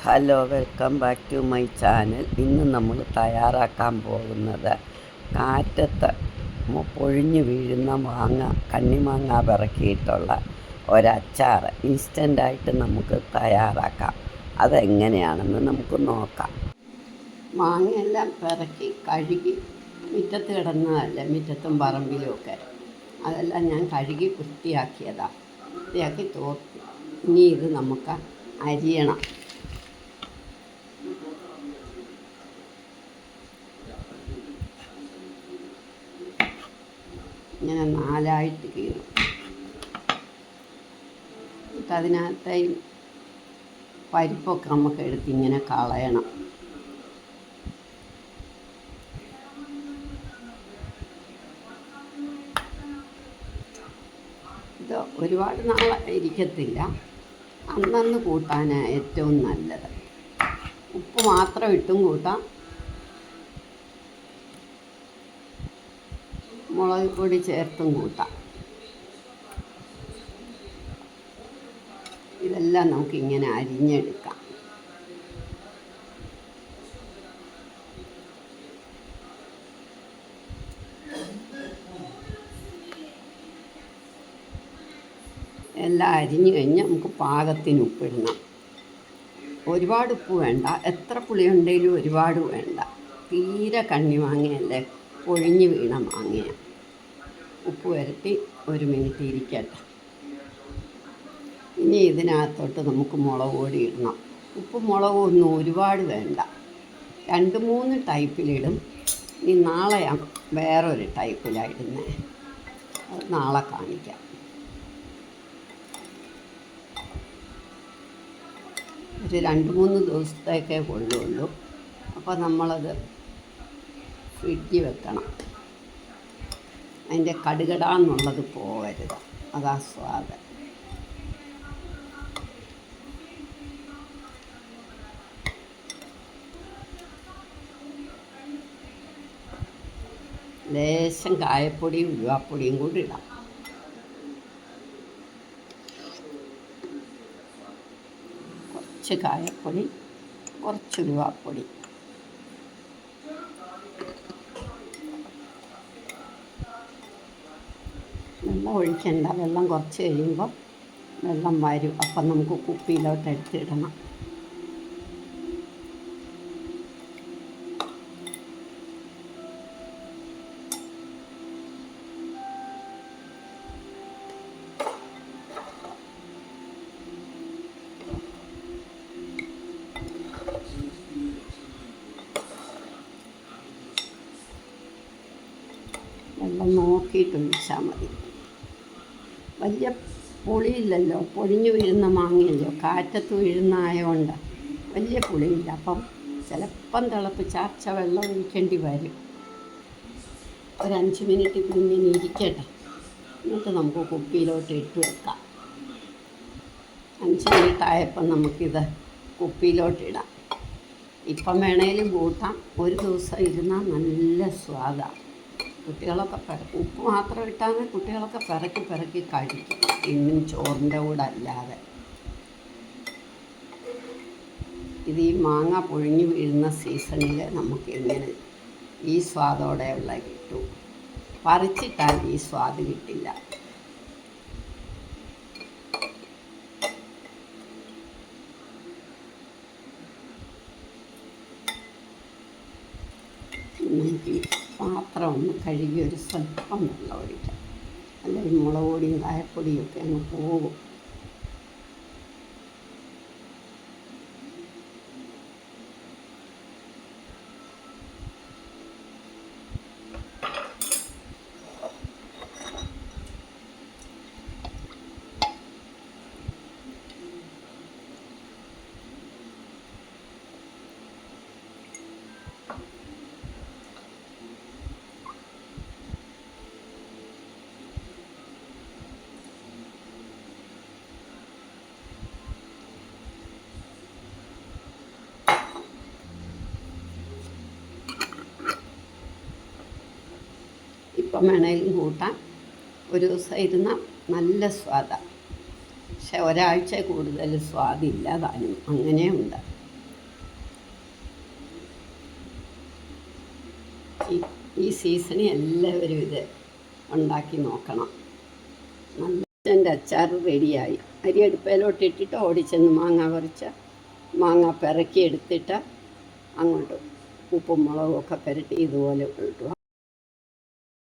Hello, welcome back to my channel. ഇന്ന് നമ്മൾ തയ്യാറാക്കാൻ പോകുന്നത് കാറ്റത്ത് പൊഴിഞ്ഞു വീഴുന്ന കണ്ണിമാങ്ങ പിറക്കിയിട്ടുള്ള ഒരച്ചാർ ഇൻസ്റ്റൻ്റായിട്ട് നമുക്ക് തയ്യാറാക്കാം. അതെങ്ങനെയാണെന്ന് നമുക്ക് നോക്കാം. മാങ്ങയെല്ലാം പിറക്കി കഴുകി മുറ്റത്ത് കിടന്നതല്ല, മുറ്റത്തും പറമ്പിലുമൊക്കെ അതെല്ലാം ഞാൻ കഴുകി വൃത്തിയാക്കിയതാണ്. വൃത്തിയാക്കി തോർത്തി. ഇനി ഇത് നമുക്ക് അരിയണം. ഇങ്ങനെ നാലായിട്ട് കീറും. എന്നിട്ട് അതിനകത്തെ പരിപ്പൊക്കെ നമുക്ക് എടുത്ത് ഇങ്ങനെ കളയണം. ഇത് ഒരുപാട് നാളെ ഇരിക്കത്തില്ല. അന്നന്ന് കൂട്ടാനാണ് ഏറ്റവും നല്ലത്. ഉപ്പ് മാത്രം ഇട്ടും കൂട്ടാം, മുളക് പൊടി ചേർത്തും കൂട്ടാം. ഇതെല്ലാം നമുക്കിങ്ങനെ അരിഞ്ഞെടുക്കാം. എല്ലാം അരിഞ്ഞു കഴിഞ്ഞ് നമുക്ക് പാകത്തിന് ഉപ്പിടണം. ഒരുപാട് ഉപ്പ് വേണ്ട, എത്ര പുളി ഉണ്ടെങ്കിലും ഒരുപാട് വേണ്ട. തീരെ കണ്ണിമാങ്ങയല്ലേ, പൊഴിഞ്ഞു വീണ മാങ്ങയാണ്. ഉപ്പ് വരട്ടി 1 മിനിറ്റ് ഇരിക്കട്ടെ. ഇനി ഇതിനകത്തോട്ട് നമുക്ക് മുളക് പൊടി ഇടണം. ഉപ്പ് മുളകൊന്നും ഒരുപാട് വേണ്ട, 2-3 ടൈപ്പിലിടും. ഇനി നാളെ ഞാൻ വേറൊരു ടൈപ്പിലാണ് ഇടുന്നത്, അത് നാളെ കാണിക്കാം. ഒരു 2-3 ദിവസത്തേക്കേ കൊള്ളുള്ളൂ. അപ്പോൾ നമ്മളത് ഫ്രിഡ്ജിൽ വെക്കണം. അതിൻ്റെ കടുകടാന്നുള്ളത് പോകരുത്, അതാ സ്വാദ്. ലേശം കായപ്പൊടിയും ഉലുവാപ്പൊടിയും കൂടി ഇടാം. കുറച്ച് കായപ്പൊടി, കുറച്ച് ഉലുവാപ്പൊടി. വെള്ളം ഒഴിക്കണ്ട, വെള്ളം കുറച്ച് കഴിയുമ്പോൾ വെള്ളം വരും. അപ്പം നമുക്ക് കുപ്പിയിലോട്ട് എടുത്തിടണം. വെള്ളം നോക്കിയിട്ട് ഒഴിച്ചാൽ മതി. വലിയ പുളിയില്ലല്ലോ, പൊഴിഞ്ഞു വീഴുന്ന മാങ്ങയല്ലോ, കാറ്റത്ത് വീഴുന്നതായതുകൊണ്ട് വലിയ പുളിയില്ല. അപ്പം ചിലപ്പം തിളപ്പിച്ചാർച്ച വെള്ളം ഒഴിക്കേണ്ടി വരും. ഒരു 5 മിനിറ്റ് പിന്നെ ഇരിക്കട്ടെ, എന്നിട്ട് നമുക്ക് കുപ്പിയിലോട്ട് ഇട്ട് വെക്കാം. 5 മിനിറ്റ് ആയപ്പം നമുക്കിത് കുപ്പിയിലോട്ടിടാം. ഇപ്പം വേണേലും കൂട്ടാം. ഒരു ദിവസം ഇരുന്നാൽ നല്ല സ്വാദാണ്. കുട്ടികളൊക്കെ ഉപ്പ് മാത്രം ഇട്ടാൽ കുട്ടികളൊക്കെ പിറക്കി കഴിക്കും, ഇന്നും ചോറിൻ്റെ കൂടെ അല്ലാതെ. ഇത് ഈ മാങ്ങ പൊഴിഞ്ഞു വീഴുന്ന സീസണിൽ നമുക്കിങ്ങനെ ഈ സ്വാദോടെയുള്ള കിട്ടും. പറിച്ചിട്ടാൽ ഈ സ്വാദ് കിട്ടില്ല. നമുക്ക് പാത്രം ഒന്ന് കഴുകി ഒരു സ്വല്പം വെള്ളം ഒഴിക്കാം, അല്ലെങ്കിൽ മുളക് പൊടിയും കായപ്പൊടിയും ഒക്കെ അങ്ങ് പോകും. ഇപ്പം വേണേലും കൂട്ടാൻ. ഒരു ദിവസം ഇരുന്നാൽ നല്ല സ്വാദാണ്. പക്ഷെ ഒരാഴ്ച കൂടുതൽ സ്വാദില്ല താനും, അങ്ങനെയുണ്ട്. ഈ സീസണിൽ എല്ലാവരും ഇത് ഉണ്ടാക്കി നോക്കണം. നല്ല എൻ്റെ അച്ചാർ റെഡിയായി. അരി അടുപ്പയിലോട്ട് ഇട്ടിട്ട് ഓടിച്ചെന്ന് മാങ്ങ പറിച്ച മാങ്ങ പിറക്കി എടുത്തിട്ട് അങ്ങോട്ട് ഉപ്പും മുളകും ഒക്കെ പുരട്ടി ഇതുപോലെ ഇട്ടു.